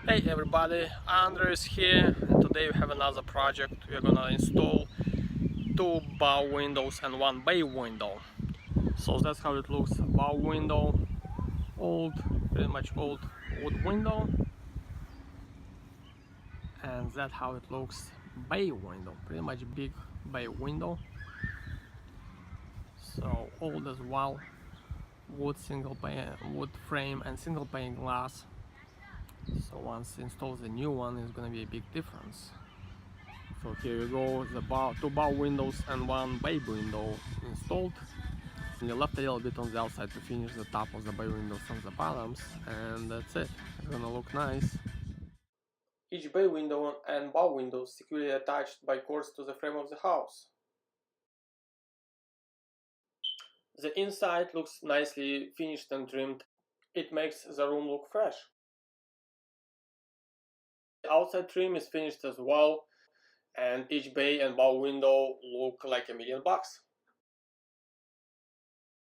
Hey everybody, Andre is here, and today we have another project. We're gonna install 2 bow windows and 1 bay window. So that's how it looks. Bow window, old, pretty much old wood window, and that's how it looks. Bay window, pretty much big bay window. So old as well, wood single pane, wood frame and single pane glass. So once installed the new one, it's gonna be a big difference. So here you go, the two bow windows and 1 bay window installed. And you left a little bit on the outside to finish the top of the bay windows on the bottoms, and that's it. It's gonna look nice. Each bay window and bow window is securely attached by cords to the frame of the house. The inside looks nicely finished and trimmed. It makes the room look fresh. The outside trim is finished as well, and each bay and bow window look like $1,000,000.